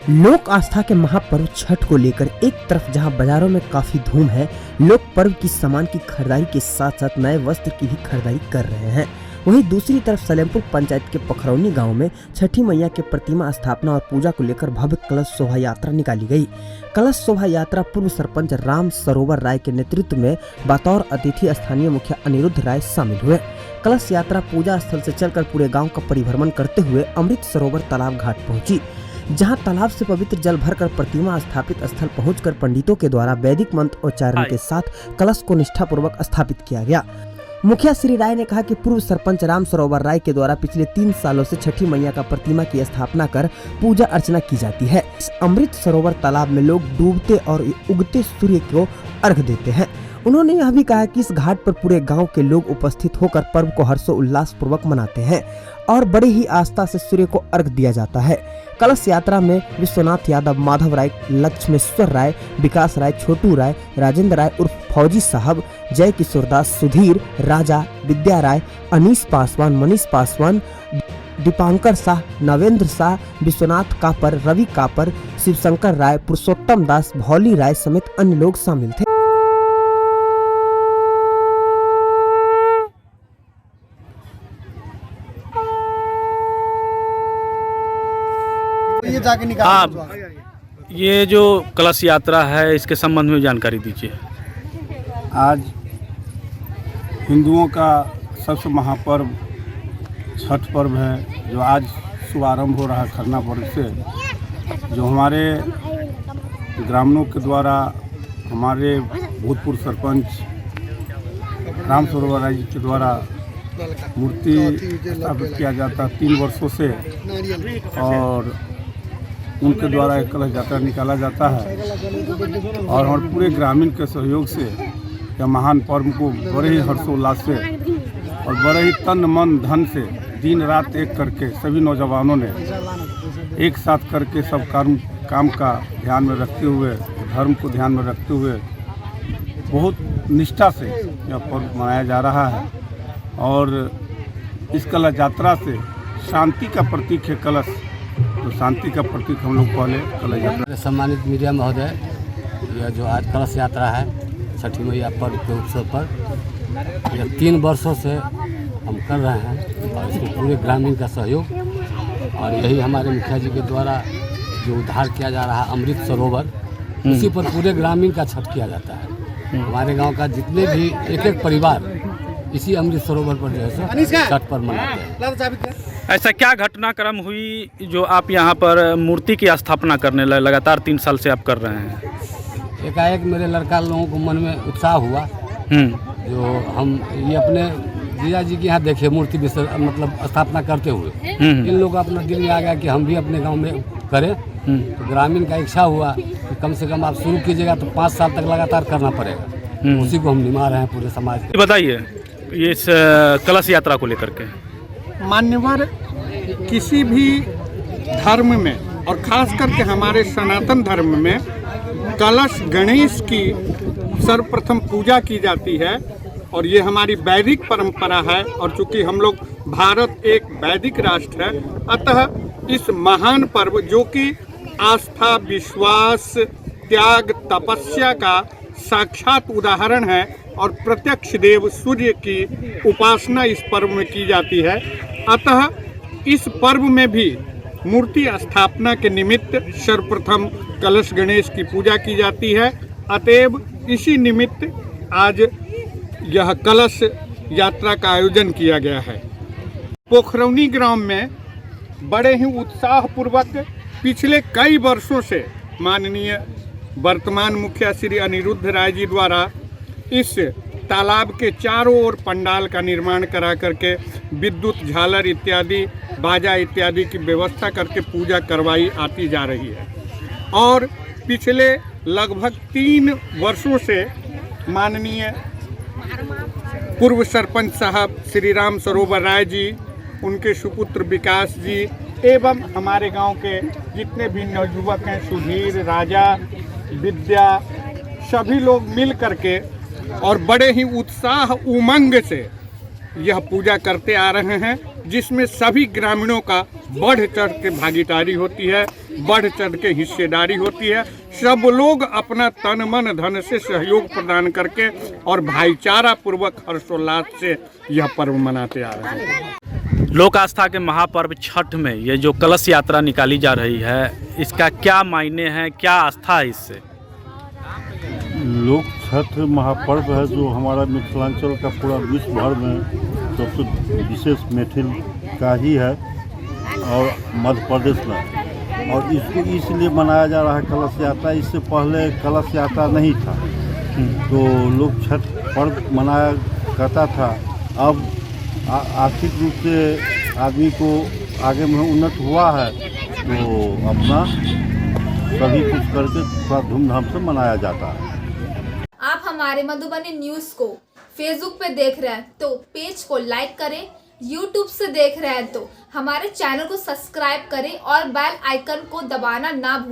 लोक आस्था के महापर्व छठ को लेकर एक तरफ जहां बाजारों में काफी धूम है, लोग पर्व की सामान की खरीदारी के साथ साथ नए वस्त्र की भी खरीदारी कर रहे हैं। वहीं दूसरी तरफ सलेमपुर पंचायत के पखरौनी गांव में छठी मैया के प्रतिमा स्थापना और पूजा को लेकर भव्य कलश शोभा यात्रा निकाली गई। कलश शोभा यात्रा पूर्व सरपंच राम सरोवर राय के नेतृत्व में बतौर अतिथि स्थानीय मुखिया अनिरुद्ध राय शामिल हुए। कलश यात्रा पूजा स्थल से चलकर पूरे गाँव का परिभ्रमण करते हुए अमृत सरोवर तालाब घाट पहुँची, जहां तालाब से पवित्र जल भरकर प्रतिमा स्थापित स्थल पहुंचकर पंडितों के द्वारा वैदिक मंत्र उच्चारण के साथ कलश को निष्ठापूर्वक स्थापित किया गया। मुखिया श्री राय ने कहा कि पूर्व सरपंच राम सरोवर राय के द्वारा पिछले 3 सालों से छठी मैया का प्रतिमा की स्थापना कर पूजा अर्चना की जाती है। इस अमृत सरोवर तालाब में लोग डूबते और उगते सूर्य को अर्घ देते हैं। उन्होंने यह भी कहा कि इस घाट पर पूरे गांव के लोग उपस्थित होकर पर्व को हर्षोल्लास पूर्वक मनाते हैं और बड़े ही आस्था से सूर्य को अर्घ दिया जाता है। कलश यात्रा में विश्वनाथ यादव, माधव राय, लक्ष्मेश्वर राय, विकास राय, छोटू राय, राजेंद्र राय उर्फ फौजी साहब, जय किशोर दास, सुधीर, राजा, विद्या राय, अनीस पासवान, मनीष पासवान, दीपांकर शाह, नवेंद्र शाह, विश्वनाथ कापर, रवि कापर, शिवशंकर राय, पुरुषोत्तम दास, भौली राय समेत अन्य लोग शामिल थे। हाँ, ये जो कलश यात्रा है इसके संबंध में जानकारी दीजिए। आज हिंदुओं का सबसे महापर्व छठ पर्व है, जो आज शुभारंभ हो रहा है खरना पर्व से, जो हमारे ग्रामीणों के द्वारा हमारे भूतपूर्व सरपंच राम सरोवर राय जी के द्वारा मूर्ति स्थापित किया जाता 3 वर्षों से, और उनके द्वारा एक कलश यात्रा निकाला जाता है और हमारे पूरे ग्रामीण के सहयोग से यह महान पर्व को बड़े ही हर्षोल्लास से और बड़े ही तन मन धन से दिन रात एक करके सभी नौजवानों ने एक साथ करके सब काम का ध्यान में रखते हुए, धर्म को ध्यान में रखते हुए बहुत निष्ठा से यह पर्व मनाया जा रहा है। और इस कलश यात्रा से शांति का प्रतीक है कलश, तो शांति का प्रतीक हम लोग पहले कलश यात्रा। सम्मानित मीडिया महोदय, यह जो आज कलश यात्रा है छठी मैया पर्व के उत्सव पर, यह 3 वर्षों से हम कर रहे हैं और इसमें पूरे ग्रामीण का सहयोग, और यही हमारे मुखिया जी के द्वारा जो उद्धार किया जा रहा है अमृत सरोवर, इसी पर पूरे ग्रामीण का छठ किया जाता है। हमारे गांव का जितने भी एक परिवार इसी अमृत सरोवर पर जो है छठ पर्व मनाते हैं। ऐसा क्या घटनाक्रम हुई जो आप यहाँ पर मूर्ति की स्थापना करने लगे? लगातार 3 साल से आप कर रहे हैं। एकाएक मेरे लड़का लोगों को मन में उत्साह हुआ, जो हम ये अपने जीजा जी के यहाँ देखे मूर्ति मतलब स्थापना करते हुए, इन लोगों को अपना दिल में आ गया कि हम भी अपने गांव में करें। तो ग्रामीण का इच्छा हुआ कि कम से कम आप शुरू कीजिएगा तो 5 साल तक लगातार करना पड़ेगा। उसी को हम निभा रहे हैं पूरे समाज के। बताइए ये इस कलश यात्रा को लेकर के। मान्यवर किसी भी धर्म में और खास करके हमारे सनातन धर्म में कलश गणेश की सर्वप्रथम पूजा की जाती है, और ये हमारी वैदिक परंपरा है। और चूंकि हम लोग भारत एक वैदिक राष्ट्र है, अतः इस महान पर्व जो कि आस्था, विश्वास, त्याग, तपस्या का साक्षात उदाहरण है और प्रत्यक्ष देव सूर्य की उपासना इस पर्व में की जाती है, अतः इस पर्व में भी मूर्ति स्थापना के निमित्त सर्वप्रथम कलश गणेश की पूजा की जाती है। अतएव इसी निमित्त आज यह कलश यात्रा का आयोजन किया गया है। पोखरौनी ग्राम में बड़े ही उत्साहपूर्वक पिछले कई वर्षों से माननीय वर्तमान मुखिया श्री अनिरुद्ध राय जी द्वारा इस तालाब के चारों ओर पंडाल का निर्माण करा करके विद्युत, झालर इत्यादि, बाजा इत्यादि की व्यवस्था करके पूजा करवाई आती जा रही है। और पिछले लगभग 3 वर्षों से माननीय पूर्व सरपंच साहब श्री राम सरोवर राय जी, उनके सुपुत्र विकास जी एवं हमारे गांव के जितने भी नवयुवक हैं, सुधीर, राजा, विद्या, सभी लोग मिल करके और बड़े ही उत्साह उमंग से यह पूजा करते आ रहे हैं। जिसमें सभी ग्रामीणों का बढ़ चढ़ के भागीदारी होती है, बढ़ चढ़ के हिस्सेदारी होती है। सब लोग अपना तन मन धन से सहयोग प्रदान करके और भाईचारा पूर्वक हर्षोल्लास से यह पर्व मनाते आ रहे हैं। लोक आस्था के महापर्व छठ में ये जो कलश यात्रा निकाली जा रही है, इसका क्या मायने हैं, क्या आस्था है इससे? लोक छठ महापर्व है जो हमारा मिथिलांचल का पूरा विश्व भर में सबसे विशेष मैथिल का ही है और मध्य प्रदेश में, और इसको इसलिए मनाया जा रहा है कलश यात्रा। इससे पहले कलश यात्रा नहीं था, तो लोग छठ पर्व मनाया करता था। अब आर्थिक रूप से आदमी को आगे में उन्नत हुआ है, तो अपना सभी कुछ करके थोड़ा धूमधाम से मनाया जाता है। आप हमारे मधुबनी न्यूज को फेसबुक पे देख रहे हैं तो पेज को लाइक करें, यूट्यूब से देख रहे हैं तो हमारे चैनल को सब्सक्राइब करें और बेल आइकन को दबाना ना भूलें।